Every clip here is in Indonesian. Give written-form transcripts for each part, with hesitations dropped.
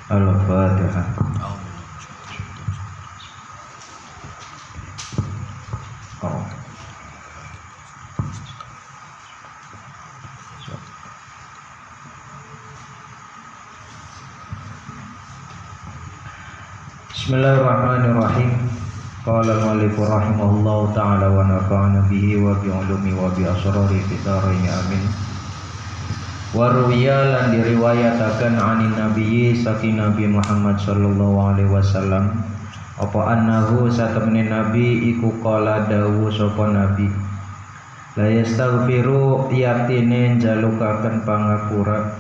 Al-Fatihah. Bismillahirrahmanirrahim. Qala al-mu'allif rahimahullahu ta'ala wa nafa'ana bihi wa bi ulumi wa bi asrari fitarain amin. Wa ruwiya lan diriwayataken anin nabiyyi saking Nabi Muhammad sallallahu alaihi wasallam apa annahu satemene nabi iku qala dawuh sapa nabi la yastaghfiru yatine njalukaken pangapura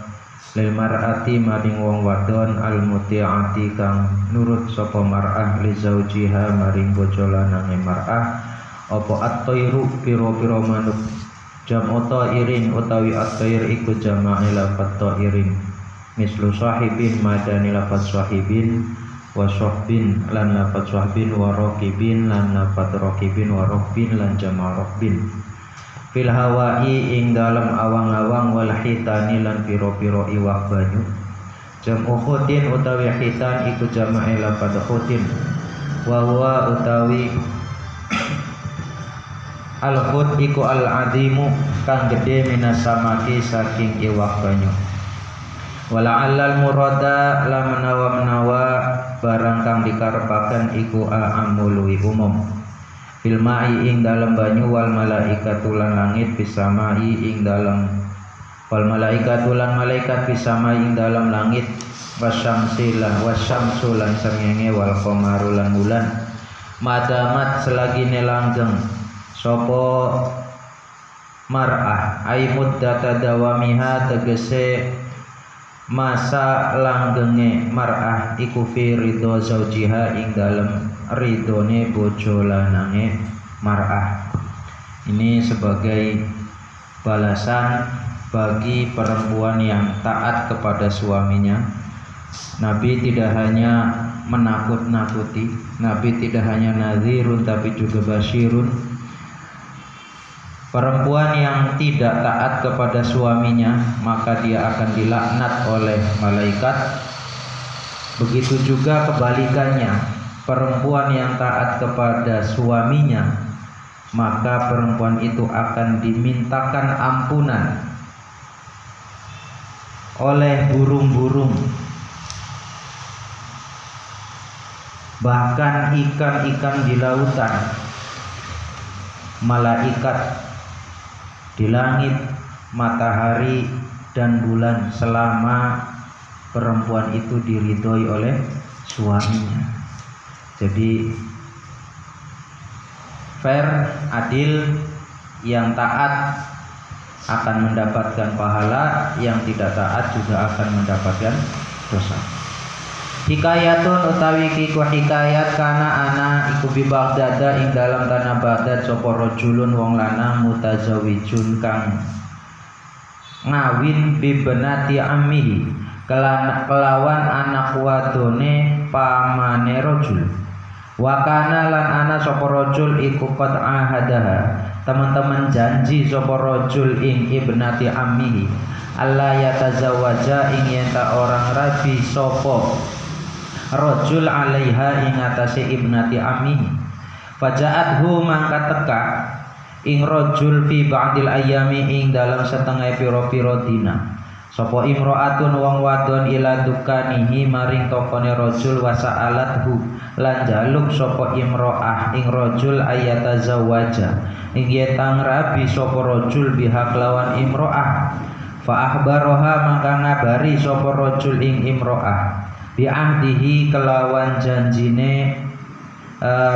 lil mar'ati maring wong wadon al muti'ati kang nurut sapa mar'ah li zaujiha maring bojo lanange mar'ah apa at-tayru pira-pira manuk jam'u ta'irin utawi at-ta'ir iku jama'e lafadz ta'irin mislu sahibin madani lafadz sahibin wa sahbin lan lafadz sahbin wa raqibin lan lafadz raqibin wa raqbin lan jama' raqbin fil hawa'i ing dalem awang-awang wal hitani lan pira-pira iwak banyu jam'u khutin utawi hitan iku jama'e lafadz khutin wa huwa utawi al-khut iku al-azimu kang gede minas samaki saking iwak banyu wala alal murada la menawa barang kang dikarepaken iku al-amului umum fil ma'i ing dalem banyu wal malaikatu lan langit bisamai ing dalem wal malaikatu lan malaikat bisamai ing dalem langit wasyamsi wasyamsu lan srengenge wal qamaru lan bulan madamat selagine langgeng sopo mar'ah ai muddata dawamiha tegese masa langgenge mar'ah iku fi ridho zaujiha ing dalem ridhone bojo lanange mar'ah. Ini sebagai balasan bagi perempuan yang taat kepada suaminya. Nabi tidak hanya menakut-nakuti, Nabi tidak hanya nadhirun tapi juga basyirun. Perempuan yang tidak taat kepada suaminya maka dia akan dilaknat oleh malaikat. Begitu juga kebalikannya, perempuan yang taat kepada suaminya maka perempuan itu akan dimintakan ampunan oleh burung-burung, bahkan ikan-ikan di lautan, malaikat di langit, matahari dan bulan selama perempuan itu diridhoi oleh suaminya. Jadi fair, adil, yang taat akan mendapatkan pahala, yang tidak taat juga akan mendapatkan dosa. Hikayatun utawi kiku hikayat kana ana iku bi Baghdad ing dalam tanah Baghdad sapa rajulun wong lanang mutazawijun kang ngawin bi benati ammihi kelawan anak wadone pamane rajul wa kana lan ana sapa rajul iku qad ahadaha teman-teman janji sapa rajul ing ibnati ammihi alla yatazawaja ing yen ta orang rabi sapa rajul alaiha ing atase ibnati ammihi fajaathu mangka teka ing rajul fi ba'dil ayami ing dalam setengah pira-pira dina sapa imro'atun wong wadon ila dukanihi maring tokone rajul wasa'alathu lan jaluk sapa imro'ah ing rajul ayata zawaja ing yetang rabi sapa rajul bihak lawan imro'ah Fa akhbaroha maka ngabari sapa rajul ing imro'ah bi ahdihi kelawan janjine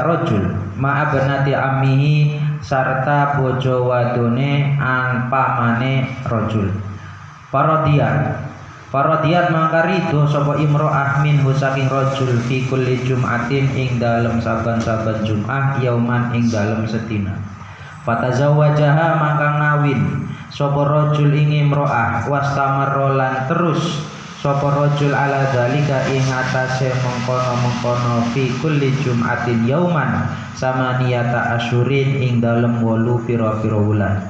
rajul ma'abnati ammihi sarta bojo wadone pamane rajul. Parodiat maka ridho sapa imro'ah minhu saking rajul fi kulli jum'atin ing dalem saben-saben Jum'ah yauman ing dalem sedina. Fatazawwajaha maka ngawin sapa rajul ing imro'ah wastamarra lan terus sapa rajul ala dalika ing atase mengkono-mengkono fi kulli jum'atin yauman samaniyata asyurin ing dalem 8 pira-pira wulan.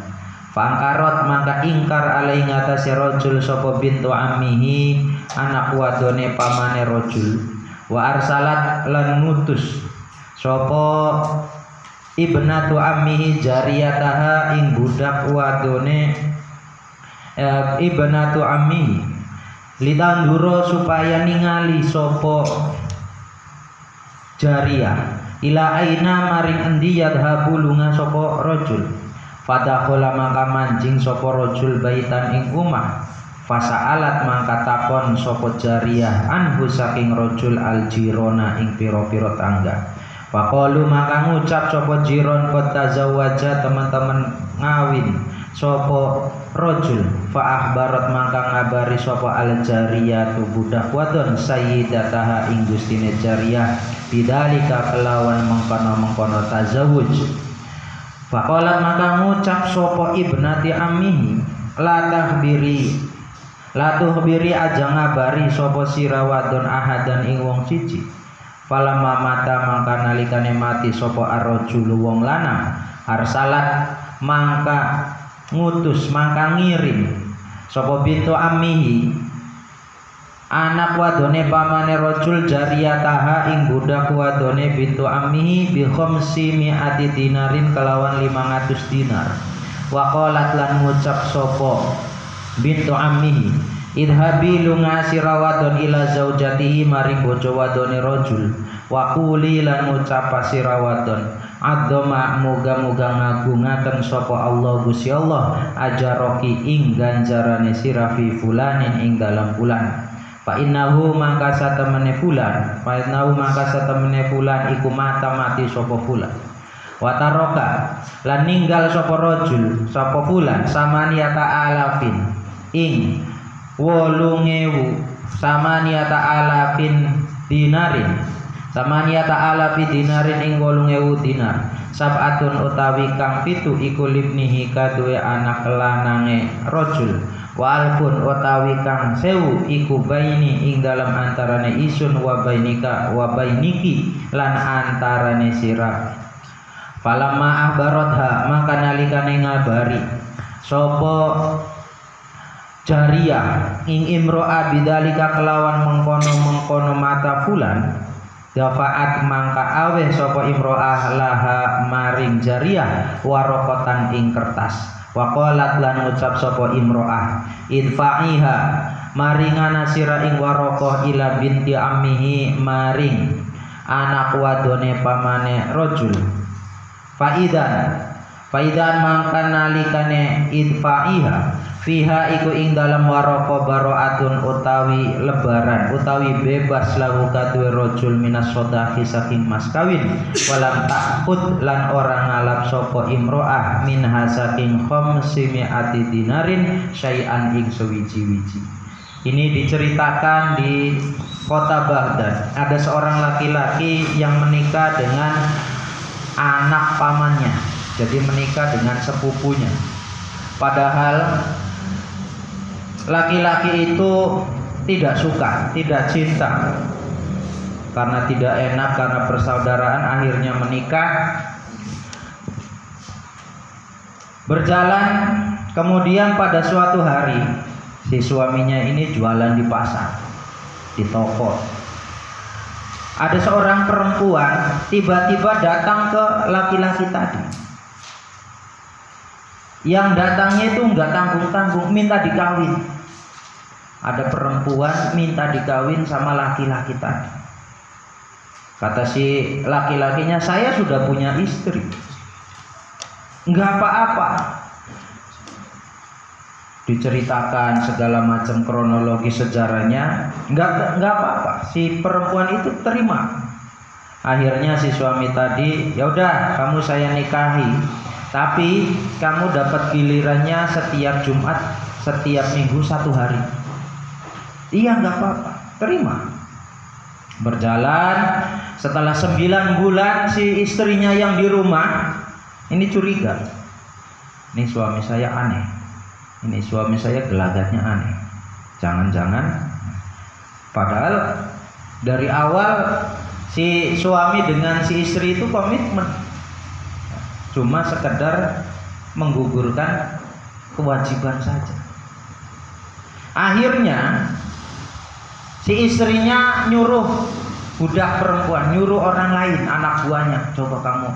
Fangkarot maka ingkar alai ngatasi rojul sopo bintu ammihi anak wadone pamane rojul. Wa arsalat lan ngutus sopo ibnatu ammihi jariyataha ing budak wadone ibnatu ammihi litanduro supaya ningali sopo jariyah ila aina maring endi yadhabu lunga sopo rojul. Fadakhala maka manjing sapa rajul baitan ing omah. Fasaalat maka takon sapa jariyah anhu saking rajul aljirona ing pira-pira tangga. Faqalu maka ngucap sapa jiron qad tazawwaja teman-teman ngawin sapa rajul. Fa akhbarat maka ngabari sapa aljariyah tu budak wadon sayyidataha ing gustine jariyah bidzalika kelawan mengkono-mengkono tazawuj. Faqalat maka ngucap sapa ibnati ammihi la tuhbiri aja ngabari sapa sira wadon ahadan ing wong siji. Falamma mata mangka nalikane mati sapa arrajul wong lanang arsalat mangka ngutus mangka ngirim sapa bintu ammihi anak wadone pamane rajul jariyataha ing budak wadone bintu ammihi bi khamsi mi'ati dinarin kelawan 500 dinar. Wa qalat lan ngucap sapa bintu ammihi idhabi lunga sira wadon ila zaujatihi maring bojo wadone rajul. Wa quli lan ngucap sira wadon Adoma muga-muga ngagungaken sapa Allah Gusti Allah ajaroki ing ganjarane sira fi fulanin ing dalam bulan. Fa innahu mangka satemene fulan iku mati sapa fulan. Wa taraka lan ninggal sapa rajul sapa fulan samaniyata alafin ing 8.000 samaniyata alafin dinarin ing 8.000 dinar. Sab'atun utawi kang 7 iku libnihi kaduwe anak lanange rajul. Wa alfun utawi kang 1000 iku baini ing dalam antarane isun wa bainika wa bainiki lan antarane sira. Falamma ahbaratha maka nalikane ngabari sapa jariyah ing imro'a bidzalika kelawan mengkono-mengkono mata fulan dafaat mangka aweh sapa imro'ah laha maring jariyah warokotan ing kertas. Waqalat lan ngucap sapa imro'ah idfa'iha maringana sira ing warokoh ila binti ammihi maring anak wadone pamane rajul. Faidan mangka nalikane idfa'iha fiha iku ing dalam warokoh baro'atun utawi lebaran utawi bebas lahu kaduwe rajul minas sodaqi saking mas kawin. Walam takut lan orang ngalap sapa imro'ah minha saking khamsimi'ati dinarin syai'an ing sewiji-wiji. Ini diceritakan di kota Baghdad. Ada seorang laki-laki yang menikah dengan anak pamannya, jadi menikah dengan sepupunya. Padahal laki-laki itu tidak suka, tidak cinta, karena tidak enak, karena persaudaraan akhirnya menikah. Berjalan, kemudian pada suatu hari si suaminya ini jualan di pasar, di toko. Ada seorang perempuan tiba-tiba datang ke laki-laki tadi. Yang datangnya itu enggak tanggung-tanggung, minta dikawin. Ada perempuan minta dikawin sama laki-laki tadi. Kata si laki-lakinya, saya sudah punya istri, enggak apa-apa. diceritakan segala macam kronologi sejarahnya, nggak apa-apa. Si perempuan itu terima. Akhirnya si suami tadi, ya udah kamu saya nikahi, tapi kamu dapat gilirannya setiap Jumat, setiap Minggu 1 hari. Iya nggak apa-apa, terima. Berjalan, setelah 9 bulan si istrinya yang di rumah ini curiga. Ini suami saya aneh. Ini suami saya gelagatnya aneh. Jangan-jangan padahal dari awal si suami dengan si istri itu komitmen. Cuma sekedar menggugurkan kewajiban saja. Akhirnya si istrinya nyuruh budak perempuan, nyuruh orang lain, anak buahnya, coba kamu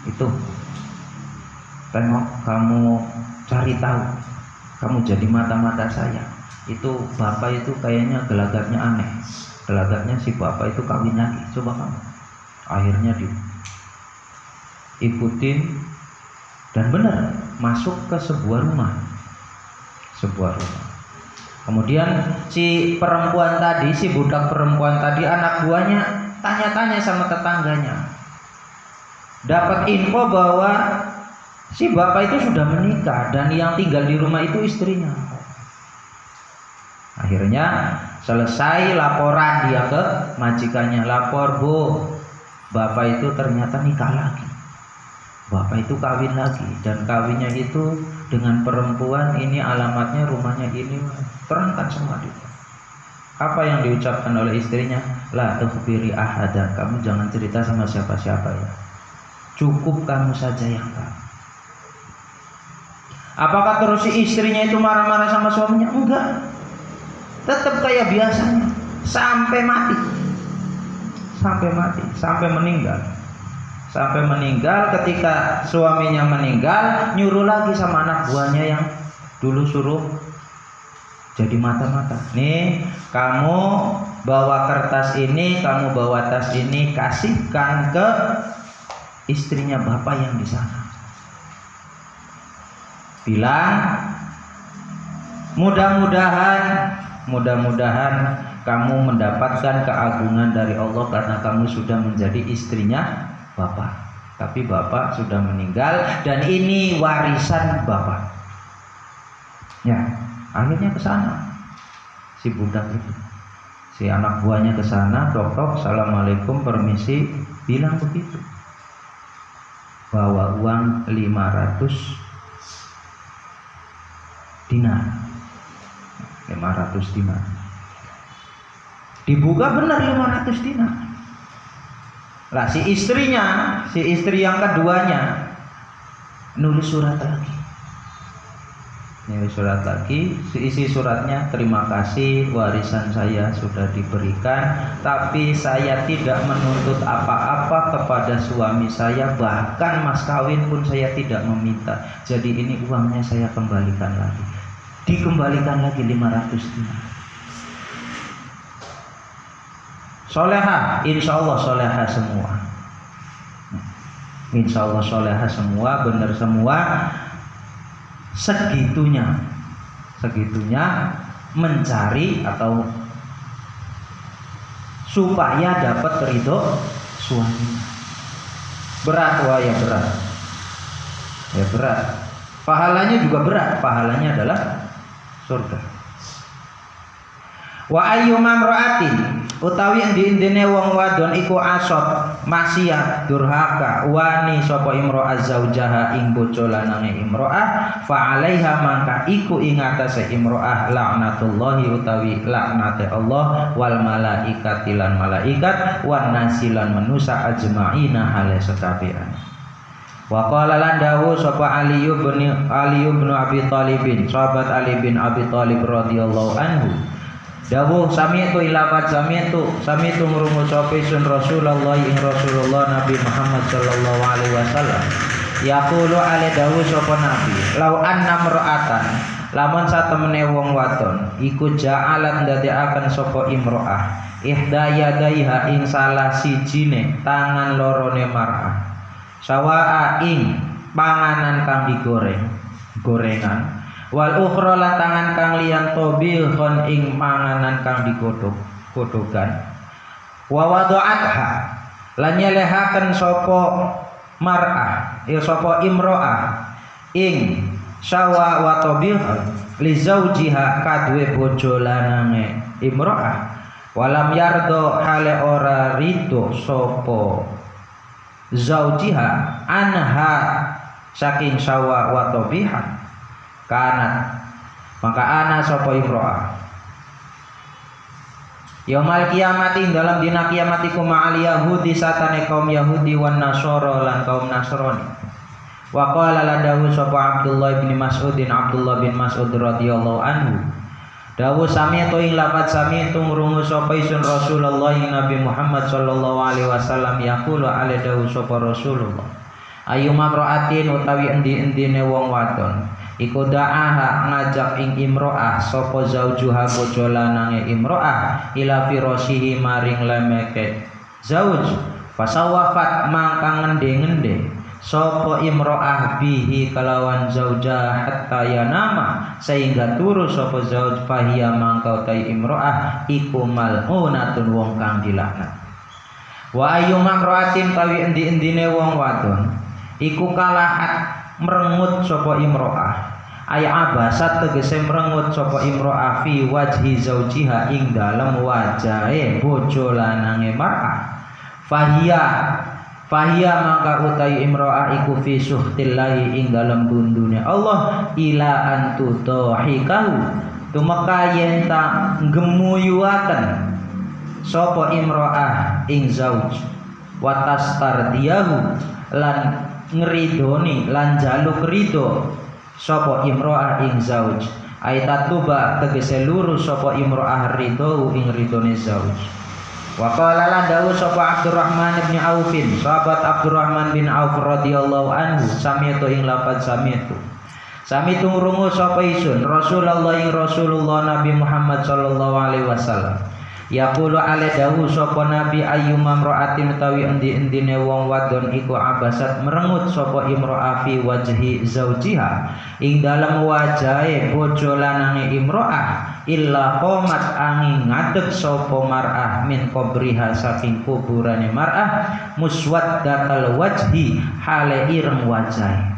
itu tengok, kamu cari tahu, kamu jadi mata-mata saya. Itu bapak itu kayaknya gelagatnya aneh, gelagatnya si bapak itu kawin lagi, coba kamu. Akhirnya diikutin dan benar masuk ke sebuah rumah. Kemudian si perempuan tadi, si budak perempuan tadi, anak buahnya tanya-tanya sama tetangganya, dapat info bahwa si bapak itu sudah menikah dan yang tinggal di rumah itu istrinya. Akhirnya selesai laporan dia ke majikannya, lapor bu, bapak itu ternyata nikah lagi, bapak itu kawin lagi, dan kawinnya itu dengan perempuan ini, alamatnya rumahnya ini, terangkan semua dia. Apa yang diucapkan oleh istrinya? La tukhbiri ahada, kamu jangan cerita sama siapa-siapa ya, cukup kamu saja yang tahu. Apakah terus si istrinya itu marah-marah sama suaminya? Enggak, tetap kayak biasanya sampai mati, sampai meninggal. Sampai meninggal, ketika suaminya meninggal, nyuruh lagi sama anak buahnya yang dulu suruh jadi mata-mata. Nih, kamu bawa kertas ini, kamu bawa tas ini, kasihkan ke istrinya bapak yang di sana. Bilang, mudah-mudahan kamu mendapatkan keagungan dari Allah karena kamu sudah menjadi istrinya bapak. Tapi bapak sudah meninggal dan ini warisan bapak. Ya, akhirnya ke sana si budak itu, si anak buahnya ke sana, tok-tok, assalamualaikum, permisi, bilang begitu, bawa uang 500 dinar. Dibuka benar 500 dinar. Lah si istri yang keduanya nulis surat lagi. Isi suratnya, terima kasih warisan saya sudah diberikan, tapi saya tidak menuntut apa-apa kepada suami saya, bahkan mas kawin pun saya tidak meminta. Jadi ini uangnya saya kembalikan lagi. Dikembalikan lagi 500 dinar. Solehah, insya Allah solehah semua. Insya Allah solehah semua, benar semua. Segitunya mencari atau supaya dapat ridho suami. Berat, wah ya berat. Pahalanya juga berat, pahalanya adalah surga. Wa ayyuma imra'atin, utawi endine wong wadon iku asot maksiat durhaka wani sapa imro'ah zaujaha ing bojo lanange imro'ah, fa 'alaiha mangka iku ing atase imro'ah laknatullahi utawi laknate Allah wal malaikati lan malaikat wan nasilan manusa ajma'ina hale sekabian. Wa qala lan dawu sapa Ali bin Abi Thalib, sahabat Ali bin Abi Thalib radhiyallahu anhu, dawuh sami'tu ilafat sami'tu ngrungu sapa sun Rasulullah ing Rasulullah Nabi Muhammad sallallahu alaihi wasallam yaqulu ale dawuh sapa Nabi, lau anna mar'atan, lamun satemene wong wadon iku ja'alat ndadekaken sapa imro'ah ihda yadaiha ing salah sijine tangan lorone mar'ah sawa'a ing panganan kang gorengan Wal ukhra lan tangan kang liyan tobilhon ing panganan kang digodhog-godhogan. Wa wada'atha lan nyelehaken sapa mar'ah sapa imro'ah ing syawa wa tobilhon li zaujiha kadue bojo lanange imro'ah. Walam yardo hale ora rido sapa zaujiha anha saking syawa wa tobihan kanat maka ana sapa imro'ah yaumul kiamati dalam dina kiamat iku ma'al yahudi satane kaum Yahudi wan Nasara lan kaum Nasrani. Wa qala la dawu sapa Abdullah bin Mas'ud radhiyallahu anhu dawu sami to ing lafaz sami tu ngrungu sapa isun Rasulullah Nabi Muhammad sallallahu alaihi wasallam yaqulu ale dawu sapa Rasulullah ayyuma ra'atin utawi endi-endine wong wadon iku da'aha ngajak ing imro'ah sapa zaujuha bojo lanange imro'ah ila firashihi maring lemeke zauj fasawafat mangkang ngende-ngende sapa imro'ah bihi kalawan zauja hatta yanama sehingga turu sapa zauj fahiya mangkau tai imro'ah iku mal'unatun wong kang dilaknat. Wa ayyuma imra'atin tawi endi-endine wong wadon iku kalahat merengut sapa imro'ah ay abasat tegese merengut sapa imro'ah fi wajhi zaujiha ing dalem wajahe bojo lanange mar'ah fahiya maka utai imro'ah iku fi suhtillahi ing dalem bundune Allah ila antu dhahikahu tumeka yen ta gemuyuaken sapa imro'ah ing zauj watastardiyahu lan ngridoni lan jaluk ridho sapa imro'ah ing zauj aitatuba tegese lurus sapa imro'ah ridho ing ridone zauj. Wa qala la dawu sapa Abdurrahman bin Auf sahabat Abdurrahman bin Auf radhiyallahu anhu sami'tu ing lafaz sami'tu ngrungu sapa isun Rasulullah Nabi Muhammad sallallahu alaihi wasallam yaqulu ale dawu sapa nabi ayyuma imra'atin utawi endi-endine wong wadon iku abasat merengut sapa imro'ah fi wajhi zaujiha ing dalem wajahe bojo lanange imro'ah illa qomat angin ngadeg sapa mar'ah min qabriha saking kuburane mar'ah muswaddatal wajhi hale ireng wajahe.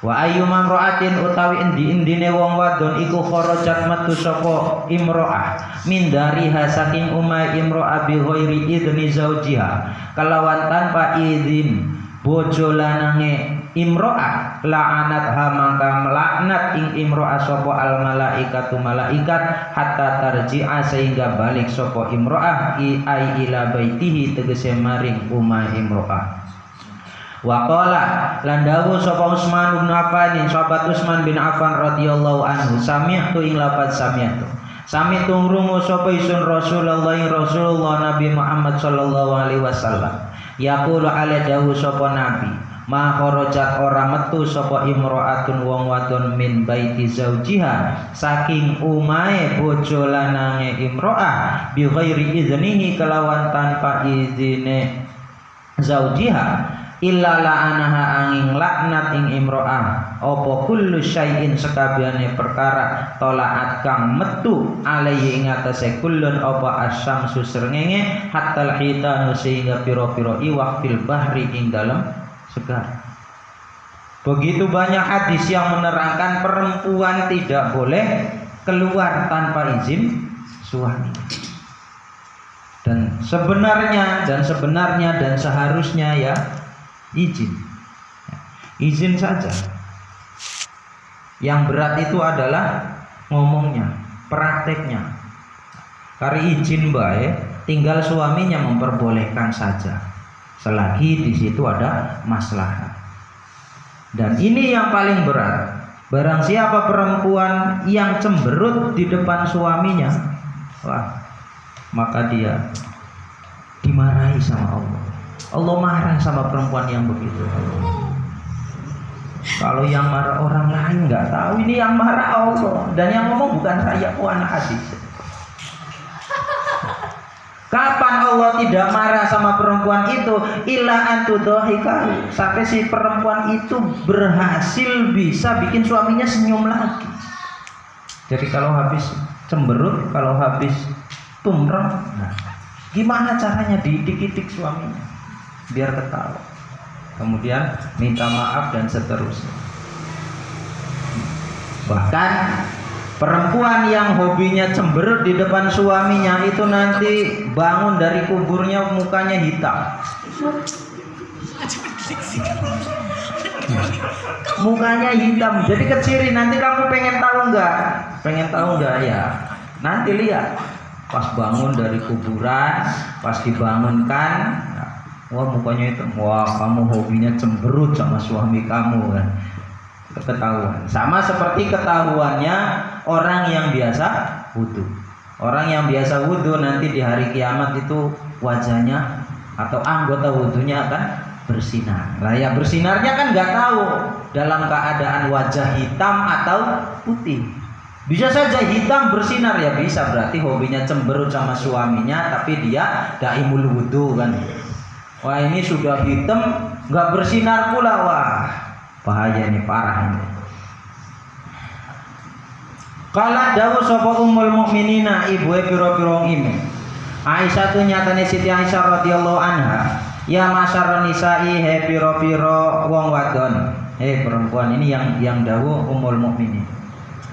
Wa ayyuma imra'atin utawi endi-endine wong wadon iku kharajat metu sapa imro'ah min dariha saking umah imro'ah bi ghairi idzni zaujiha kalawan tanpa izin bojo lanange imro'ah la'anatha maka melaknat ing imro'ah sapa al malaikatu malaikat hatta tarji'a sehingga balik sapa imro'ah ai ila baitihi tegese maring umah imro'ah. Wa qala lan dawu sapa Utsman bin Affan sahabat Utsman bin Affan radhiyallahu anhu sami'tu ing lafaz sami'tu ngrungu sapa isun Rasulullah Nabi Muhammad sallallahu alaihi wasallam yaqulu ala dawu sapa nabi ma kharajat ora metu sapa imro'atun wong wadon min baiti zaujiha saking umahe bojo lanange imro'ah bi ghairi iznihi kelawan tanpa izine zaujiha illa la'anaha angin laknat ing imro'ah apa kullu syai'in sekabehane perkara tolaat kang metu alaihi ing atase kullun apa asyamsu srengenge hatta hitanu sehingga pira-pira iwak fil bahri ing dalem segar. Begitu banyak hadis yang menerangkan perempuan tidak boleh keluar tanpa izin suami. Dan sebenarnya dan seharusnya ya izin saja. Yang berat itu adalah ngomongnya, prakteknya. Karena izin baik, tinggal suaminya memperbolehkan saja, selagi di situ ada maslahat. Dan ini yang paling berat. Barang siapa perempuan yang cemberut di depan suaminya, wah, maka dia dimarahi sama Allah. Allah marah sama perempuan yang begitu. Kalau yang marah orang lain nggak tahu, ini yang marah Allah. Dan yang ngomong bukan saya, anak hadis. Kapan Allah tidak marah sama perempuan itu? Illa antudhahikahu, sampai si perempuan itu berhasil bisa bikin suaminya senyum lagi. Jadi kalau habis cemberut, kalau habis tumreng, nah, gimana caranya diidik-idik suaminya biar ketawa, kemudian minta maaf dan seterusnya. Bahkan perempuan yang hobinya cemberut di depan suaminya itu nanti bangun dari kuburnya mukanya hitam. Mukanya hitam. Jadi ke ciri, nanti kamu pengen tahu nggak? Pengen tahu nggak ya? Nanti lihat. Pas bangun dari kuburan, pas dibangunkan, wah mukanya hitam. Wah, kamu hobinya cemberut sama suami kamu kan? Ketahuan. Sama seperti ketahuannya orang yang biasa wudu. Orang yang biasa wudu nanti di hari kiamat itu wajahnya atau anggota wudunya akan bersinar. Lah ya bersinarnya kan nggak tahu dalam keadaan wajah hitam atau putih. Bisa saja hitam bersinar, ya bisa, berarti hobinya cemberut sama suaminya tapi dia daimul wudu kan. Wah ini sudah hitam nggak bersinar pula, wah bahaya ini, parah ini. Kala dawu sapa ummul mukminina ibu pira-pira ini. Aisyah tu nyatane Siti Aisyah radhiyallahu anha, ya masyarun nisa'i he pira-pira wong wadon. Perempuan ini yang dawu ummul mukminin.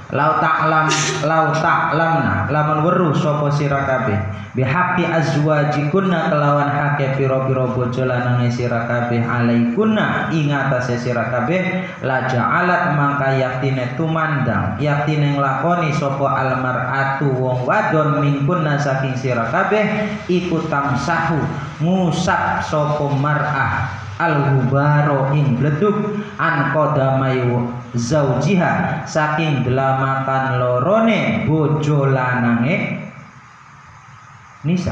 Lau ta'lamna lamun weruh sapa sira kabeh bihaqqi azwajikunna kelawan hake pira-pira bojo lanange sira kabeh alaikunna ing atase sira kabeh la ja'alat mangka yaktine tumandang yaktine nglakoni sapa almar'atu wong wadon mingkunna saking sira kabeh iku tamsahu ngusap sapa mar'ah al-hubaro ing bleduk an qadamayu zaujiha saking delamakan lorone bojo lanange nisa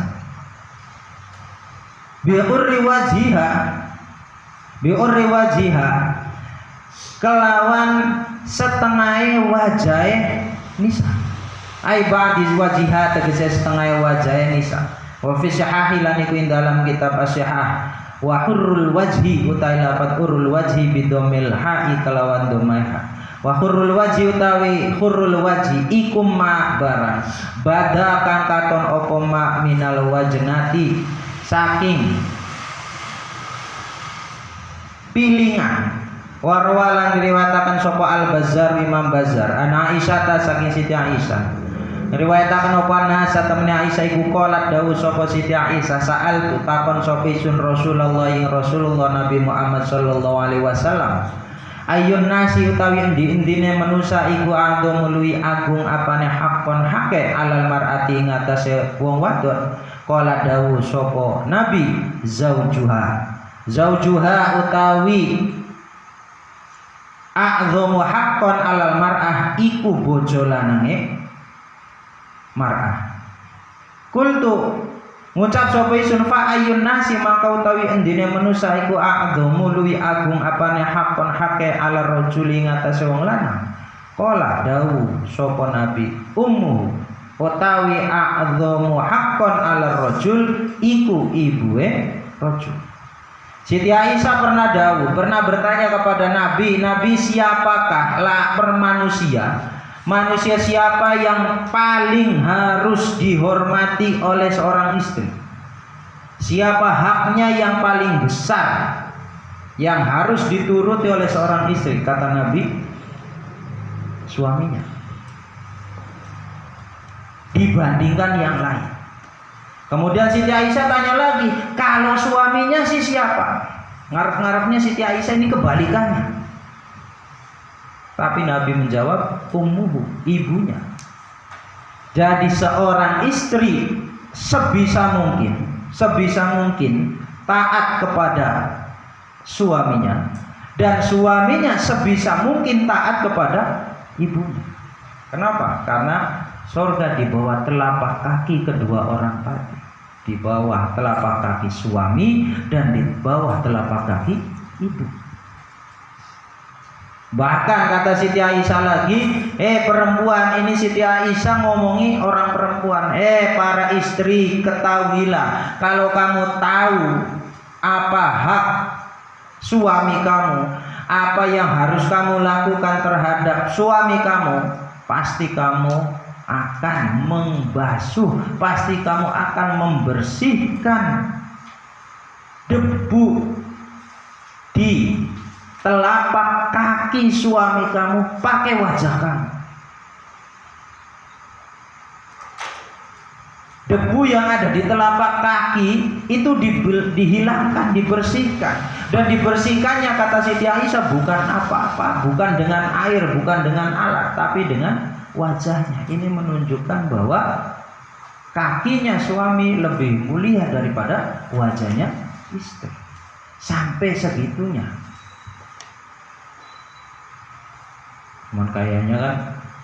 biurri wajiha kelawan setengah wajahe nisa ai ba'di wajiha tegese setengah wajahe nisa wa fi syahahi lan iku dalam kitab asyhah wa hurrul wajhi utawi lafat hurrul wajhi bidomil ha'i kelawan domai ha wa hurrul wajhi utawi hurrul wajhi iku ma barang bada kang katon apa ma minal wajnati saking pilingan warwalan diriwayataken sapa al-Bazzar Imam Bazzar ana Aisyah ta saking Siti Aisyah riwayataken apa nasa temne Aisyah iku qolat dawuh sapa Siti Aisyah saal takon sapa sun Rasulullah ing Rasulullah Nabi Muhammad sallallahu alaihi wasallam ayun nasi utawi endi-endine manusa iku agung luwi agung apane hakon hake alal mar'ati ing atase wong wadon qolat dawuh sapa Nabi zaujuha utawi a'dhamu haqqan alal mar'ah iku bojo lanange mar'ah. Kultu ngucap sapa isun fa ayun nasi maka utawi endine manusa iku a'dhamu luwi agung apane hakon hake ala rajuli ngatasé wong lanang. Qala dawu sapa nabi ummu utawi a'dhamu hakon ala rajul iku ibuwe rajul. Siti Aisyah pernah bertanya kepada Nabi, siapakah manusia siapa yang paling harus dihormati oleh seorang istri? Siapa haknya yang paling besar yang harus dituruti oleh seorang istri? Kata Nabi, suaminya dibandingkan yang lain. Kemudian Siti Aisyah tanya lagi, kalau suaminya sih siapa? Ngarep-ngarepnya Siti Aisyah ini kebalikannya. Tapi Nabi menjawab, ummuhu, ibunya. Jadi seorang istri sebisa mungkin taat kepada suaminya, dan suaminya sebisa mungkin taat kepada ibunya. Kenapa? Karena surga di bawah telapak kaki kedua orang tadi, di bawah telapak kaki suami dan di bawah telapak kaki ibu. Bahkan kata Siti Aisyah lagi, perempuan ini, Siti Aisyah ngomongi orang perempuan, para istri ketahuilah, kalau kamu tahu apa hak suami kamu, apa yang harus kamu lakukan terhadap suami kamu, pasti kamu akan membasuh, pasti kamu akan membersihkan debu di telapak kaki suami kamu pakai wajah kamu. Debu yang ada di telapak kaki itu dihilangkan, dibersihkan. Dan dibersihkannya kata Siti Aisyah bukan apa-apa, bukan dengan air, bukan dengan alat, tapi dengan wajahnya. Ini menunjukkan bahwa kakinya suami lebih mulia daripada wajahnya istri. Sampai segitunya. Cuman kayaknya kan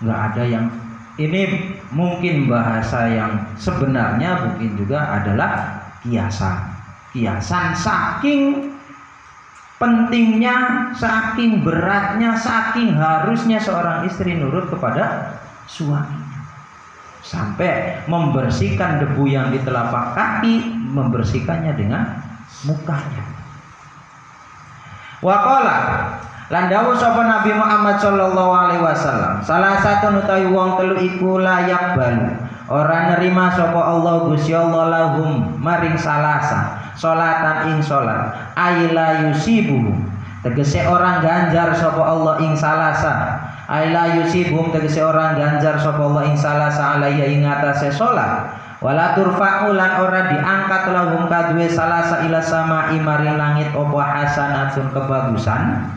nggak ada yang, ini mungkin bahasa yang sebenarnya mungkin juga adalah kiasan saking pentingnya, saking beratnya, saking harusnya seorang istri nurut kepada suaminya, sampai membersihkan debu yang di telapak kaki, membersihkannya dengan mukanya. Waqala lan dawuh sapa Nabi Muhammad sallallahu alaihi wasallam, salah satu utawi wong telu iku layak balu ora nerima sapa Allah Gusti Allah lahum maring salasa salatan ing salat aila yusibu tegese orang ganjar sapa Allah ing salasa aila yusibu tegese orang ganjar sapa Allah ing salasa alaya ing atase salat wala turfa'u lan ora diangkat lahum kadue salasa ila sama maring langit apa hasanatun kebagusan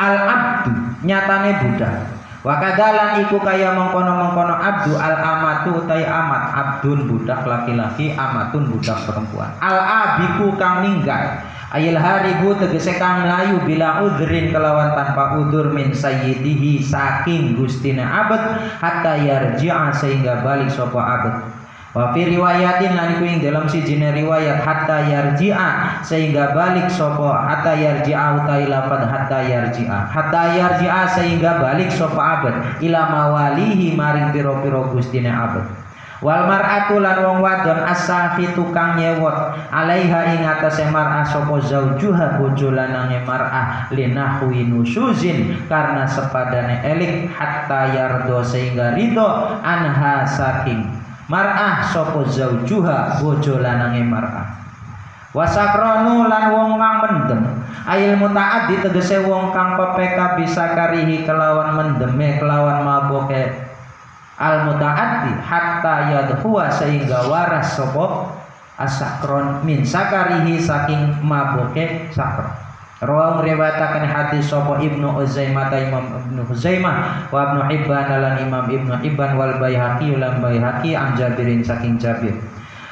al abdu nyatane budak wakadalan iku kaya mengkono-mengkono abdu al amatu utai amat abdun budak laki-laki amatun budak perempuan al abiku kang ninggal ayil haribu tegese kang melayu bila udrin kelawan tanpa udur min sayyidihi saking gustine abad hatta yarji'a sehingga balik sapa abad. Wa fi riwayatin lan iku ing dalam sijine riwayat hatta yarji'a sehingga balik sapa hatta yarji'a utai lafad hatta yarji'a sehingga balik sapa abad ila mawalihi maring pira-pira gustine abad. Wal mar'atu lan wong wadon as-safi tukang nyewot alaiha ing atase mar'ah sapa zaujuha bojo lanange mar'ah linahwi nusuzin karena sepadane elik hatta yardo sehingga ridho anha saking mar'ah sapa zaujuha bojo lanange mar'ah. Wasakronu lan wong kang mendem ail mutaaddi tegese wong kang pepeka bisa karihi kelawan mendeme kelawan maboke al mutaaddi hatta yadhuwa sehingga waras sapa asakron min sakarihi saking maboke sakron. Rawang riwayataken hadis sapa Ibnu Uzaimah Imam Ibnu Huzaimah wa Ibnu Hibban lan Imam Ibnu Hibban wal Baihaqi lan Baihaqi an Jabirin saking Jabir.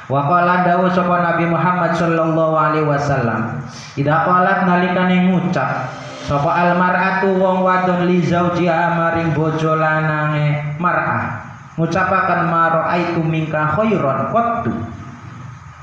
Wa qala dawu sapa Nabi Muhammad sallallahu alaihi wasallam idza qalat nalikane ngucap sapa al mar'atu wong wadon li zaujiha maring bojo lanange mar'ah ngucapaken maraaitu mingka khairan qattu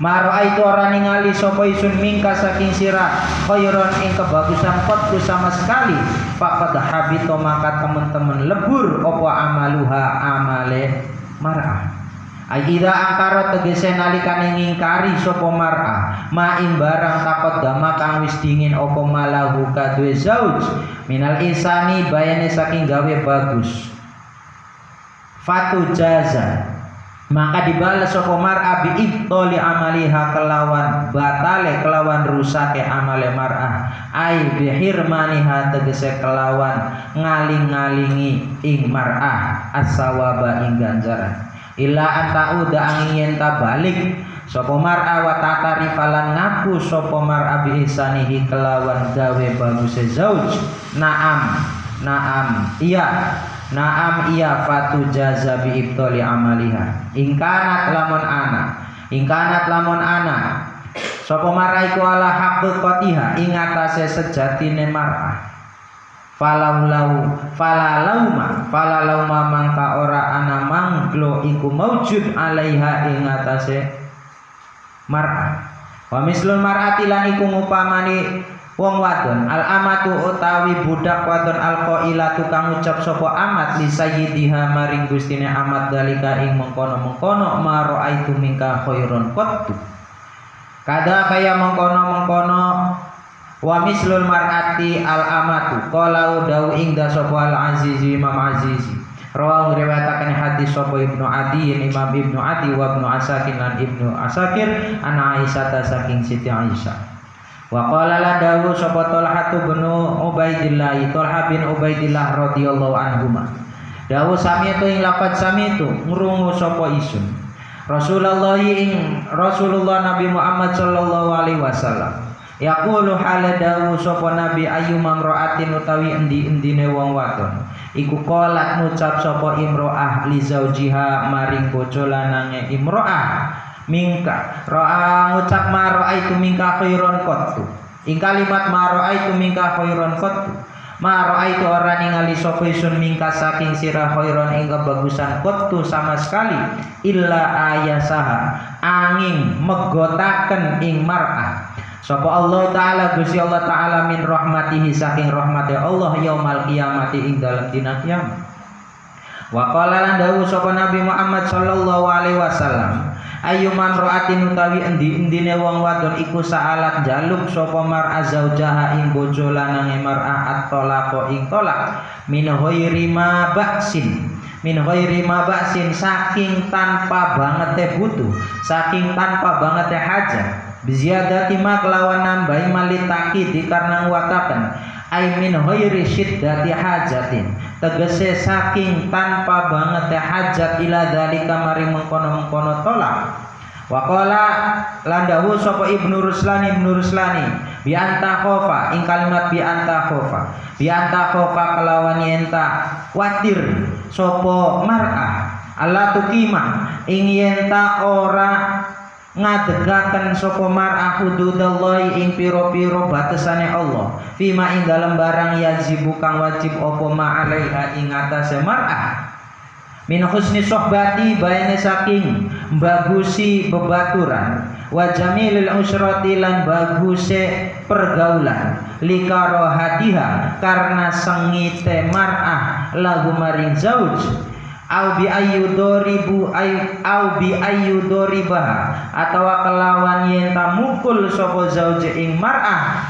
maraaitu ora ningali sapa isun mingka saking sira khairan ing kebagusan qattu sama sekali faqad habito maka teman-teman lebur apa amaluha amale mar'ah. Aida angkara tegese nalikane ngingkari sapa mar'ah ma ing barang takot dama kang wis dingin apa malahu kadue zauj minal insani bayane saking gawe bagus fatu jaza maka dibalas sapa mar'ah bi ibtali amaliha kelawan batale kelawan rusake amale mar'ah ai bi hirmaniha tegese kelawan ngaling-ngalingi ing mar'ah as-sawaba ing ganjaran illa antauda angin yen ta balik sapa mar'a wa tatarifalan ngaku sapa mar'a bi ihsanihi kelawan gawe baguse zauj na'am iya fatu jaza bi ibtali amaliha ingkanat lamun ana sapa mar'a iku ala haqiqatiha ing atase sejatine mar'a falalauma mangka ora ana mangklo iku maujud alaiha ing atase mar'ah wa mislul mar'ati lan iku ngupamani wong wadon al amatu utawi budak wadon al qailatu kang ngucap sapa amat li sayyidiha maring gustine amat dalika ing mengkono-mengkono maraaitu mingka khairon qattu kada kaya mengkono-mengkono wa mislul mar'ati al amatu qala dawu ing da sapa al azizi Imam Azizi Rawahu ngriwayataken hadis sapa Ibnu Adi, Imam Ibnu Adi wa Ibnu Asakir lan Ibnu Asakir an Aisyah saking Siti Aisyah. Wa qala la dawu sapa Thalhah bin Ubaidillah, Thalhah bin Ubaidillah radhiyallahu anhuma. Dawu sami itu ing lafaz sami itu ngrungu sapa isun. Rasulullah Nabi Muhammad sallallahu alaihi wasallam. Yaqulu hala dawu sapa nabi ayyuma imra'atin utawi endi-endine wong wadon iku qolat ngucap sapa imro'ah li zaujiha maring bojo lanange imro'ah mingka ra'a ngucap ma ra'aitu mingka khairon qattu ing kalimat ma ra'aitu mingka khairon qattu ma ra'aitu ora ningali sapa isun mingka saking sira khairon ing kebagusan qattu sama sekali illa ayasaha angin megotaken ing mar'ah sapa Allah taala Gusti Allah taala min rahmatihi saking rahmate Allah yaumal qiyamati ing dalem dina kiamat. Wa qala lan dawuh sapa Nabi Muhammad sallallahu alaihi wasallam ayyuman ra'atin utawi endi-endine wong wadon iku saalat jaluk sapa mar'a zaujaha ing bojo lanange mar'a at-talaq ing tolak min ghairi ma ba'sin saking tanpa bangete butuh saking tanpa bangete hajat biziyadati ma kelawan nambahi malitaki dikarena nguwataken ai min ghairi syiddati hajatin tegese saking tanpa banget hajat ila dalika maring mengkono-mengkono tolak. Wa qala landahu sapa Ibnu Ruslani bi anta khofa ing kalimat bi anta khofa kelawan yenta kuatir sapa mar'ah Allah tukimah ing yenta ora ngadegaken sapa mar'ah hududallahi ing pira-pira batesane Allah fima ing dalem barang yajibu kang wajib apa ma alaiha ing atase mar'ah min husni sohbati bayane saking bagusi bebaturan wa jamilil usrati lan baguse pergaulan likaro hadiha karena sengite mar'ah lagu maring zauj au bi ayyudoribah atawa kelawan yen tamukul sapa zauj ing mar'ah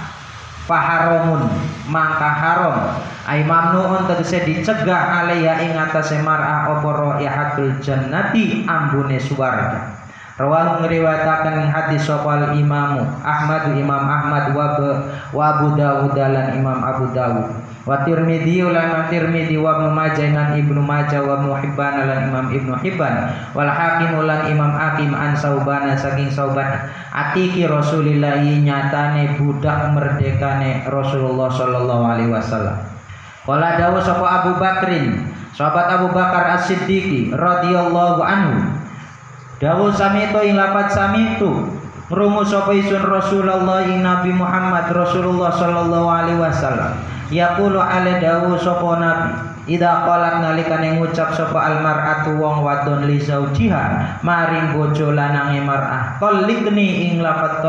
faharamun mangka haram ai mamnuun tegese dicegah alaiha ing atase mar'ah apa raihatul jannati ambune swarga. Rawahu ngriwayataken hadis sapa Imam Ahmad wa Abu Dawud lan Imam Abu Dawud wa Tirmidzi lan Tirmidzi wa Ibnu Majah lan Ibnu Majah wa Ibnu Hibban lan Imam Ibnu Hibban wal Hakim lan Imam Hakim an Sauban saking Sauban atiki Rasulillah nyatane budak merdekane Rasulullah sallallahu alaihi wasallam. Qala dawu sapa Abu Bakrin sahabat Abu Bakar As-Siddiqi radhiyallahu anhu dawuh sami to ing lafaz sami tu ngrungu sapa isun Rasulullah ing Nabi Muhammad Rasulullah sallallahu alaihi wasallam yaqulu ala dawuh sapa nabi idza qalat nalikane ngucap sapa almar'atu wong wadon li zaujiha maring bojo lanange mar'ah talikni ing lafaz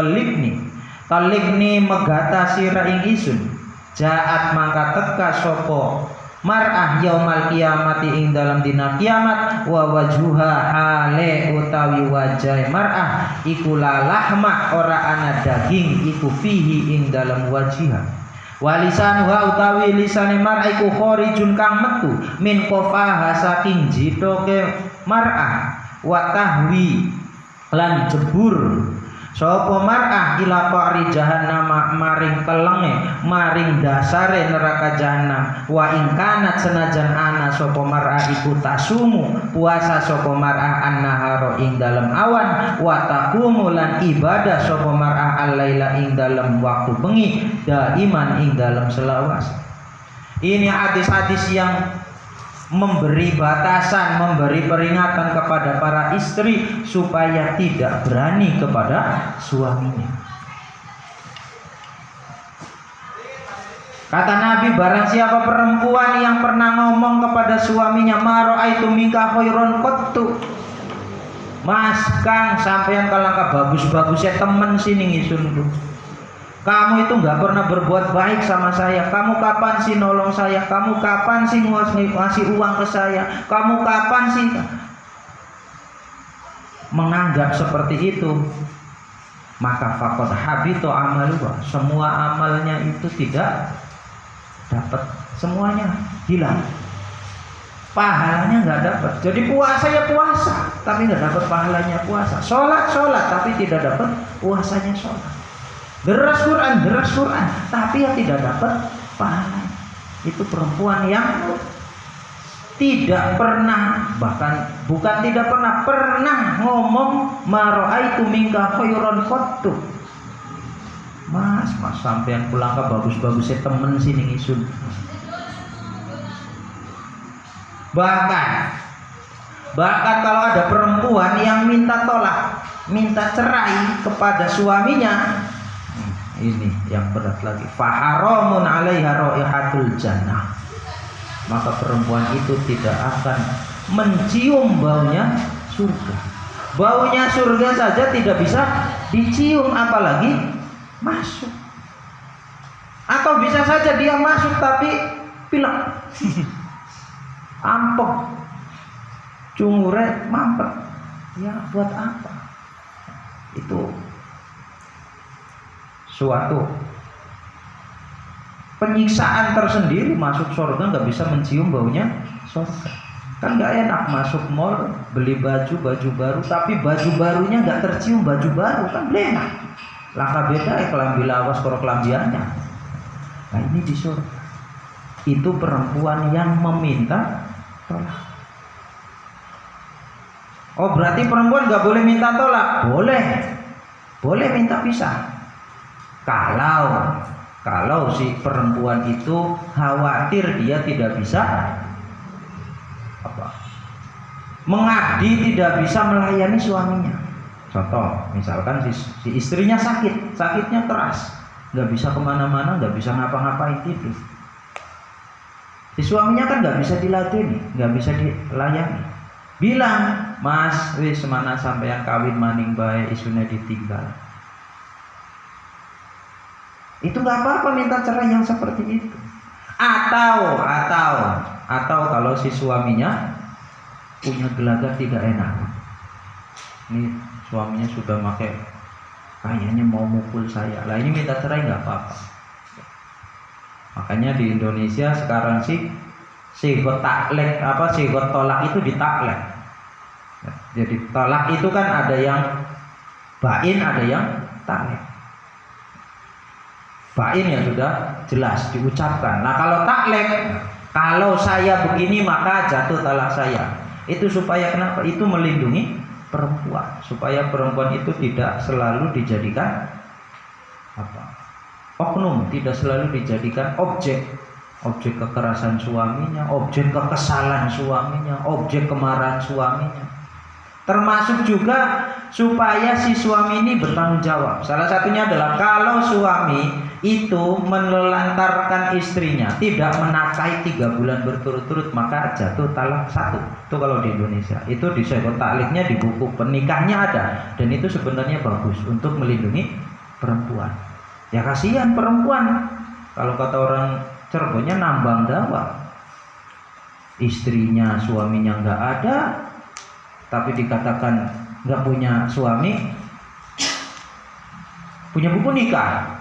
talikni megata sira ing isun jaat mangka teka sapa mar'ah yaumal kiamati ing dalam dina kiamat wa wajuha hale utawi wajah mar'ah iku lahma ora ana daging iku fihi ing dalam wajiha walisanuha utawi lisane mar'ah iku khorijun kang metu min qafaha saking jitoke mar'ah wa tahwi lan jebur sapa mar'ah ila qari jahannam maring kelenge maring dasare neraka jahanam wa ing kanat senajan ana sapa mar'ah iku tasumu puasa sapa mar'ah annahara ing dalem awan wa taqumu lan ibadah sapa mar'ah al-laila ing dalem waktu bengi daiman ing dalem selawase. Ini hadis-hadis yang memberi batasan, memberi peringatan kepada para istri supaya tidak berani kepada suaminya. Kata Nabi, barang siapa perempuan yang pernah ngomong kepada suaminya, ma ra'aitu minka khairon qattu. Mas Kang, sampeyan kalangka bagus-bagusnya temen sini ngisunku. Kamu itu nggak pernah berbuat baik sama saya. Kamu kapan sih nolong saya? Kamu kapan sih ngasih uang ke saya? Kamu kapan sih menganggap seperti itu? Maka faqad habito amaluha. Semua amalnya itu tidak dapat, semuanya hilang. pahalanya nggak dapat. Jadi puasa ya puasa, tapi nggak dapat pahalanya puasa. Sholat tapi tidak dapat puasanya sholat. Deras Quran, tapi ya tidak dapat pahalanya. Itu perempuan yang tidak pernah, bahkan bukan tidak pernah ngomong mara'aitu minka khairan qattu. Mas sampean pulang ke bagus-bagusnya temen sini ngisun. Bahkan kalau ada perempuan yang minta tolak, minta cerai kepada suaminya, ini yang berat lagi. Faharamun 'alaiha raihatul jannah. Maka perempuan itu tidak akan mencium baunya surga. Baunya surga saja tidak bisa dicium, apalagi masuk. Atau bisa saja dia masuk tapi pilek, ampek, cungure mampet. Ya buat apa? Itu suatu penyiksaan tersendiri. Masuk surga nggak bisa mencium baunya surga. Kan nggak enak masuk mall beli baju baru, tapi baju barunya nggak tercium baju baru, kan enak. Langkah beda kelambi lawas karo kelambiannya. Nah ini di surga. Itu perempuan yang meminta tolak. Oh berarti perempuan nggak boleh minta tolak? Boleh minta pisah. Kalau si perempuan itu khawatir dia tidak bisa mengabdi, tidak bisa melayani suaminya. Contoh, misalkan si istrinya sakitnya keras, nggak bisa kemana-mana, nggak bisa ngapa-ngapain, tidur. Si suaminya kan nggak bisa diladeni, nggak bisa dilayani. Bilang, Mas, wis mana sampeyan kawin maning bae isune ditinggal. Itu nggak apa-apa minta cerai yang seperti itu. Atau kalau si suaminya punya gelagat tidak enak. Ini suaminya sudah pakai kayaknya mau mukul saya. Lah ini minta cerai nggak apa-apa. Makanya di Indonesia sekarang sih sigot tolak itu ditaklek. Jadi tolak itu kan ada yang bain, ada yang taklek. Bain ya sudah jelas diucapkan. Nah kalau taklek, kalau saya begini maka jatuh talak saya. Itu supaya kenapa? Itu melindungi perempuan, supaya perempuan itu tidak selalu dijadikan oknum, tidak selalu dijadikan objek kekerasan suaminya, objek kekesalan suaminya, objek kemarahan suaminya. Termasuk juga supaya si suami ini bertanggung jawab. Salah satunya adalah kalau suami itu menelantarkan istrinya, tidak menafkahi 3 bulan berturut-turut, maka jatuh talak 1. Itu kalau di Indonesia. Itu di syaikhut ta'liknya, di buku penikahnya ada. Dan itu sebenarnya bagus untuk melindungi perempuan. Ya kasihan perempuan, kalau kata orang Cirebonnya nambang dawa. Istrinya, suaminya nggak ada, tapi dikatakan nggak punya suami, punya buku nikah.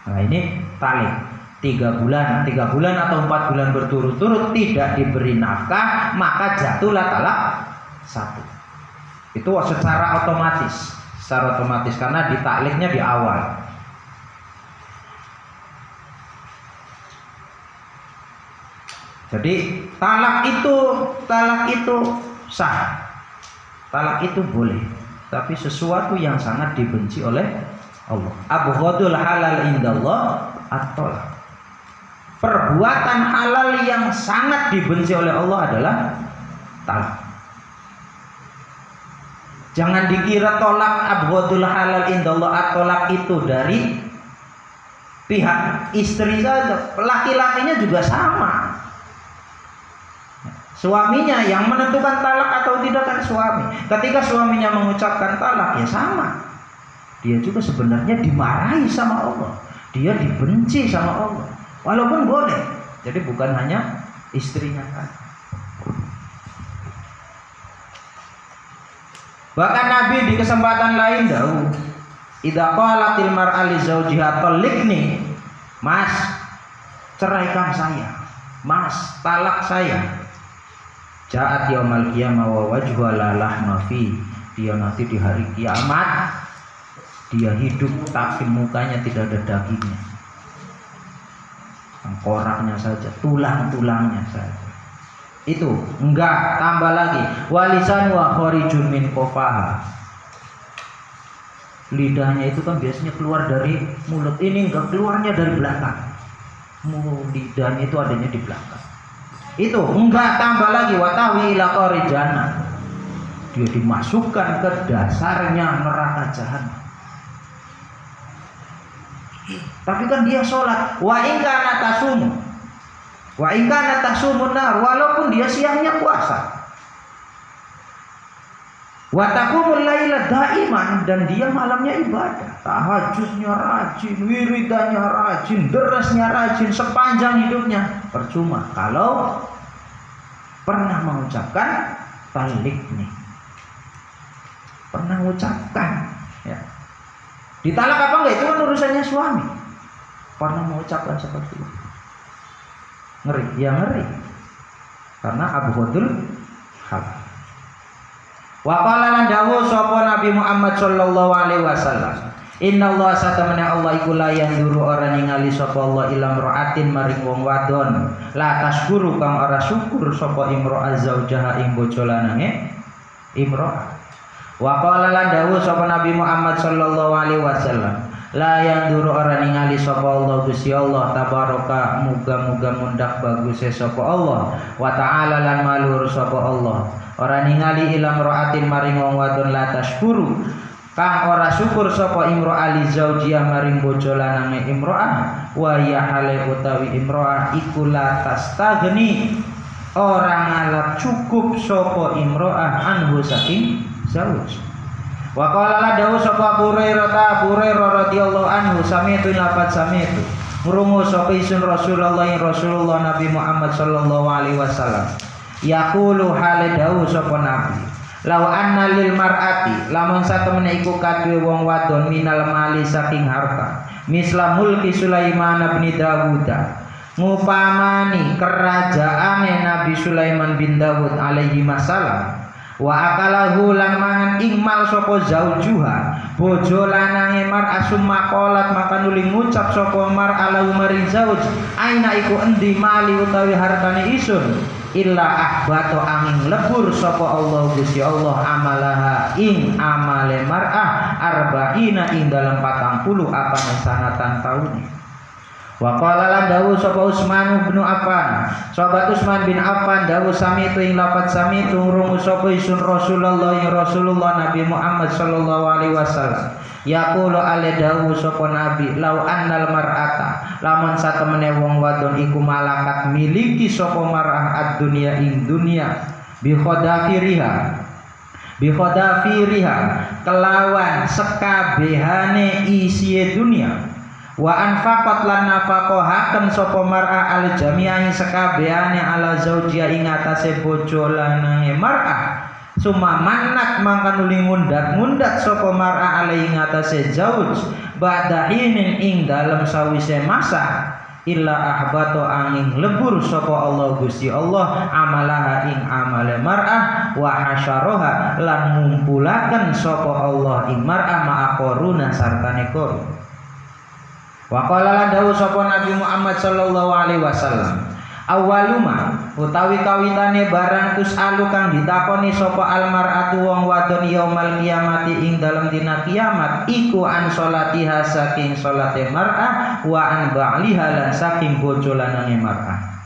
Nah ini talik 3 bulan atau 4 bulan berturut-turut tidak diberi nafkah, maka jatuhlah talak 1. Itu secara otomatis karena ditakliknya di awal. Jadi talak itu sah, talak itu boleh, tapi sesuatu yang sangat dibenci oleh Allah. Abghadul halal indallah at-talaq. Perbuatan halal yang sangat dibenci oleh Allah adalah talak. Jangan dikira tolak abghadul halal indallah at-talaq itu dari pihak istri saja, laki-lakinya juga sama. Suaminya yang menentukan talak atau tidak kan suami. Ketika suaminya mengucapkan talak ya sama. Dia juga sebenarnya dimarahi sama Allah. Dia dibenci sama Allah. Walaupun boleh. Jadi bukan hanya istrinya kan. Bahkan Nabi di kesempatan lain dahulu, idza qalatil mar'a li zawjiha talliqni, Mas, ceraikan saya. Mas, talak saya. Ja'at yaumal qiyamah wa wajhu la lahma fi. Dia nanti di hari kiamat dia hidup tapi mukanya tidak ada dagingnya. Koraknya saja, tulang-tulangnya saja. Itu enggak, tambah lagi walisan wa kharijun min qafaha. Lidahnya itu kan biasanya keluar dari mulut, ini enggak, keluarnya dari belakang. Lidahnya itu adanya di belakang. Itu enggak, tambah lagi watawi ila qarijana. Dia dimasukkan ke dasarnya neraka jahanam. Tapi kan dia sholat. Wa in kana tasumu. Wa in kana tasumun nar, walaupun dia siangnya puasa. Wa taqumul laila daiman, dan dia malamnya ibadah. Tahajudnya rajin, wiridannya rajin, derasnya rajin sepanjang hidupnya. Percuma kalau pernah mengucapkan talik nih. Pernah mengucapkan ya. Ditalak apa enggak itu kan urusannya suami. Pernah mengucapkan seperti itu. Ngeri, ya ngeri. Karena Abu Khudul hal. Wa qala lan dawuh sapa Nabi Muhammad sallallahu alaihi wasallam, innallaha satamana Allah iku la yanduru ora ningali sapa Allah ila imra'atin maring wong wadon, la taskuru kang ora syukur sapa imra'ah zaujaha ing bojo lanange imra'ah. Wa qala lan dawuh sapa Nabi Muhammad sallallahu alaihi wasallam, la yanduru ora ningali sapa Allah Gusti Allah tabaraka, muga-muga mundak bagus sapa Allah, wa ta'ala lan malur sapa Allah, ora ningali ila imra'atin maring wong wadon la taskuru kang ora syukur sapa imra'ah li zaujiyah maring bojo lanange imra'ah, wa ya hale utawi imra'ah iku la tastagni ora ngalap cukup sapa imra'ah anhu saking zauj. Wa qala la dawu sapa Abu Hurairah radhiyallahu anhu sami'tu lafaz sami'tu ngrungu sapa isun Rasulullah Nabi Muhammad sallallahu alaihi wasallam yaqulu hale dawu sapa nabi, law anna lil mar'ati lamun satemene iku kadhe wong wadon minal mali saking harta misla mulki Sulaiman bin Dawud, ngupamani kerajaane Nabi Sulaiman bin Dawud alaihi wasallam, wa akalahu lan mangan ingmal sapa zaujuha bojo lanange mar asumma qalat maka nuli ngucap sapa mar ala umari zauj, aina iku endi mali utawi hartane isun, illa ahbato angin lebur sapa Allah Gusti Allah amalaha ing amale mar'ah arba'ina ing dalam 40 apa sanatan taun. Wa qala lan dawuh sapa Utsman bin Affan, sahabat Utsman bin Affan dawuh sami tu ing lafaz sami tu ngrungu sapa isun Rasulullah Nabi Muhammad sallallahu alaihi wasallam yaqulu ale dawuh sapa nabi, lau annal mar'ata lamun satemene wong wadon iku malakat miliki sapa mar'ah ad-dunya ing dunya bi khadafiriha kelawan sekabehane isiye dunya, wa anfaqat lan nafaqahaken sapa mar'ah al jami'ah sekabehane ala zaujia ing atase bojo lanange mar'ah, summa manat mangka nuli mundat sapa mar'ah ala ing atase zauj ba'da hinin ing dalem sawise masa, illa ahbato angin lebur sapa Allah Gusti Allah amalaha ing amale mar'ah, wa hasyaroha lan ngumpulaken sapa Allah ing mar'ah ma'aqoruna sartane korun. Wa qala lan dawuh sapa Nabi Muhammad sallallahu alaihi wasallam, awaluma utawi kawitane barang tusalu kang ditakoni sapa almar'atu wong wadon yaumal kiamati ing dalem dina kiamat iku an salatiha saking salate mar'ah, wa an ba'liha lan saking bojo lanange mar'ah.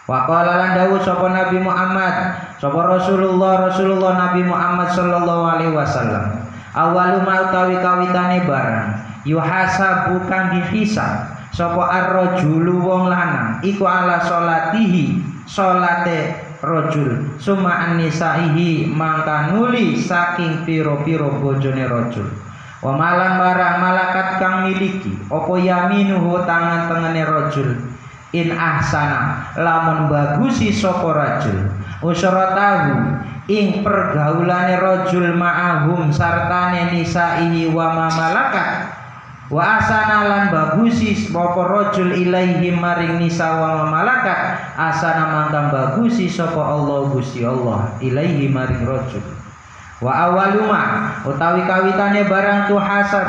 Wa qala lan dawuh sapa Nabi Muhammad sapa Rasulullah Nabi Muhammad sallallahu alaihi wasallam, awaluma utawi kawitane barang yuhasabu kang dihisab sapa ar-rajulu wong lanang iku ala salatihi salate rajul summa an-nisaihi mangka nuli saking pira-pira bojone rajul, wa malan barang malakat kang miliki apa yaminuhu tangan tengene rajul in ahsana lamun bagusi sapa rajul usratahu ing pergaulane rajul ma'ahum sartane nisaihi wa ma malakat Wa asana lan bagusi sapa rajul ilaihi maring nisa wa malakat asana mangkang bagusi sapa Allah Gusti Allah ilaihi maring rajul. Wa awaluma utawi kawitane barang tuhasab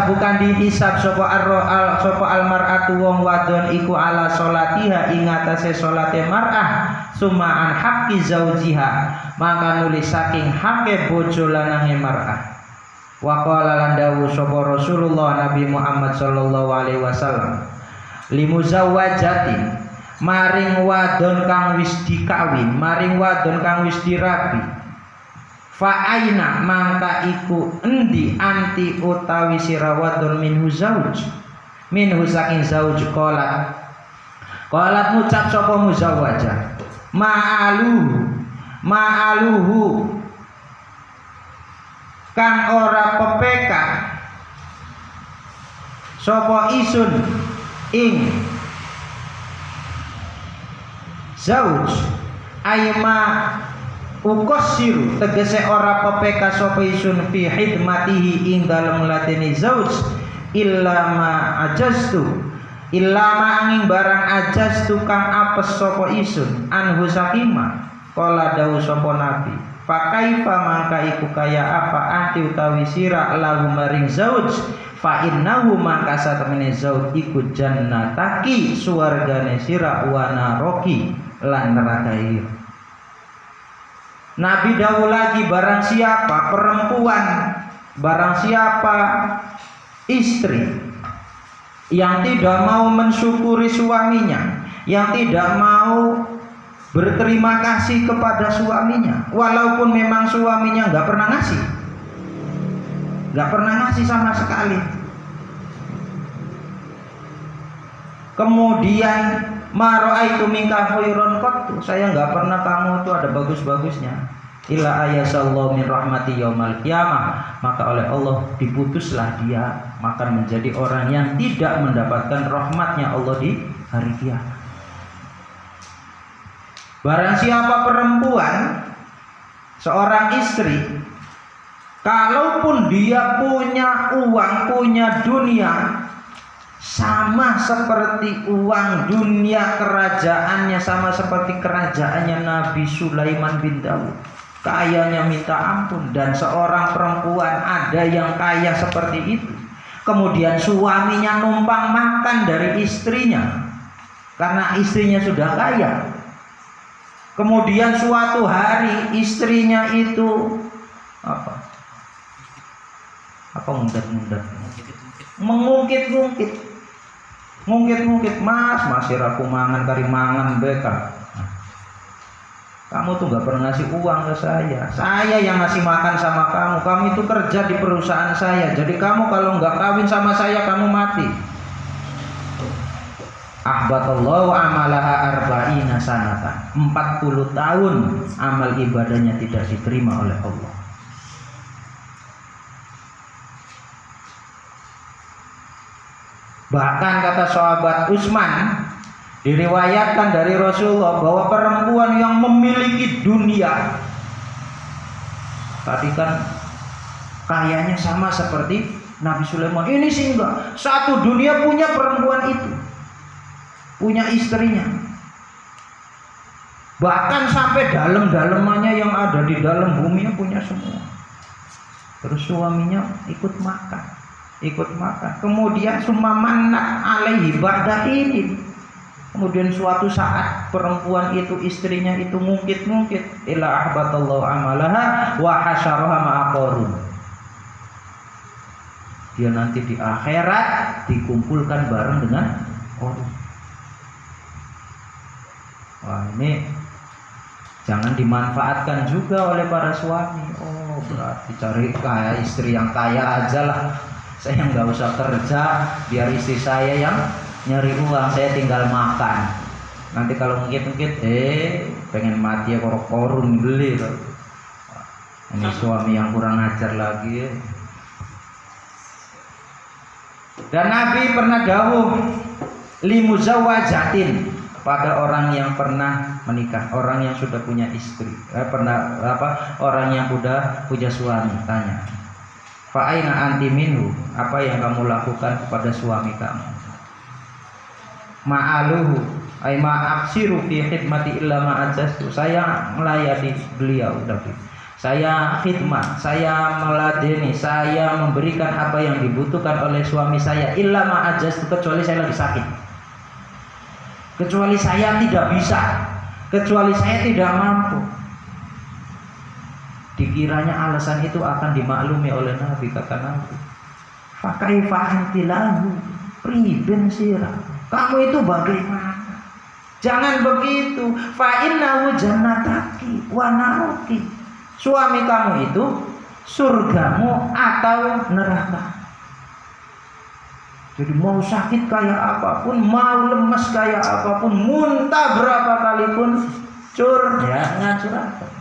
bukan dihisab sapa almar'atu wong wadon iku ala salatiha ing atase salate mar'ah summa an haqqi zaujiha maka nulis saking hake bojo lanange mar'ah. Wa qala lan dawuh sapa Rasulullah Nabi Muhammad sallallahu alaihi wasallam limuzawwajatin maring wadon kang wis dikawin maring wadon kang wis dirabi fa aina mangka iku endi anti utawi sira wadon minhu zauj minhu saking zauj qalat ngucap sapa muzawwajah ma'aluhu kang ora pepeka sapa isun ing zauj ayma ukosiru tegese ora pepeka sapa isun fi hidmatihi ing dalem lateni zauj illa ma angin barang ajastu kang apes sapa isun anhu sakima qala dawu sapa nabi fakaifa mangka iku kaya apa anti utawi sira lahu maring zauj fa innahu mangka satemene zauj iku jannataki suwargane sira wa naroki lan neraka. Nabi dawuh lagi barang siapa perempuan barang siapa istri yang tidak mau mensyukuri suaminya yang tidak mau berterima kasih kepada suaminya walaupun memang suaminya nggak pernah ngasih sama sekali. Kemudian maro'aitu minka khairon qattu, saya nggak pernah kamu itu ada bagus-bagusnya. Illa ayasallahu min rahmati yaumal qiyamah, maka oleh Allah diputuslah dia akan menjadi orang yang tidak mendapatkan rahmatnya Allah di hari kiamat. Barang siapa perempuan seorang istri kalaupun dia punya uang, punya dunia sama seperti uang dunia kerajaannya, sama seperti kerajaannya Nabi Sulaiman bin Daud, kayanya minta ampun. Dan seorang perempuan ada yang kaya seperti itu, kemudian suaminya numpang makan dari istrinya karena istrinya sudah kaya. Kemudian suatu hari istrinya itu mengungkit, mas siraku mangan kari mangan beka. Kamu tuh gak pernah ngasih uang ke saya yang ngasih makan sama kamu itu kerja di perusahaan saya, jadi kamu kalau nggak kawin sama saya kamu mati. Ahbatallahu amalaha arba'ina sanatan, 40 tahun amal ibadahnya tidak diterima oleh Allah. Bahkan kata sahabat Utsman, diriwayatkan dari Rasulullah bahwa perempuan yang memiliki dunia tadi kan kayanya sama seperti Nabi Sulaiman, ini sih enggak, satu dunia punya perempuan itu, punya istrinya, bahkan sampai dalam-dalamannya yang ada di dalam bumi punya semua. Terus suaminya ikut makan. Kemudian sumamanat alaihi ba'da ini. Kemudian suatu saat perempuan itu, istrinya itu ngungkit ila ahbatallahu amalaha wa hasyaraha ma'a qarun. Dia nanti di akhirat dikumpulkan bareng dengan Qarun. Wah, ini jangan dimanfaatkan juga oleh para suami. Oh, berarti cari kaya istri yang kaya aja lah. Saya nggak usah kerja, biar istri saya yang nyari uang, saya tinggal makan. Nanti kalau ngungkit pengen mati ya korun beli. Ini suami yang kurang ajar lagi. Dan Nabi pernah dawuh limuzawwajatin, pada orang yang pernah menikah, orang yang sudah punya istri, orang yang sudah punya suami. Tanya, Fa aina anti minhu, apa yang kamu lakukan kepada suami kamu? Ma'aluhu ay ma'aksiru fi khidmati illa ma'ajastu, saya melayani beliau, tapi saya khidmat, saya meladeni, saya memberikan apa yang dibutuhkan oleh suami saya illa ma'ajastu, kecuali saya lagi sakit, kecuali saya tidak bisa, kecuali saya tidak mampu. Dikiranya alasan itu akan dimaklumi oleh Nabi, kata Nabi. Fa kaifa antilahu priben sirah, kamu itu bagaimana? Jangan begitu. Fa innahu jannataki wa naruki, suami kamu itu surgamu atau neraka. Jadi mau sakit kayak apapun, mau lemes kayak apapun, muntah berapa kali pun, cur ya ngacurakan.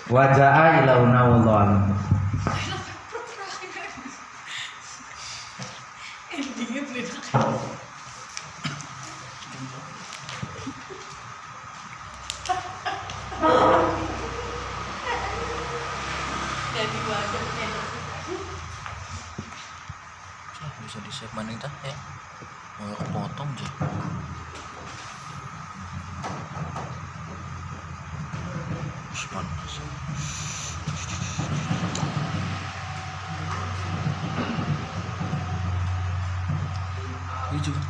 Wajah ilauna wallahu. Bisa di save mana kita ya? Mau potong aja. Panas. Ini juga.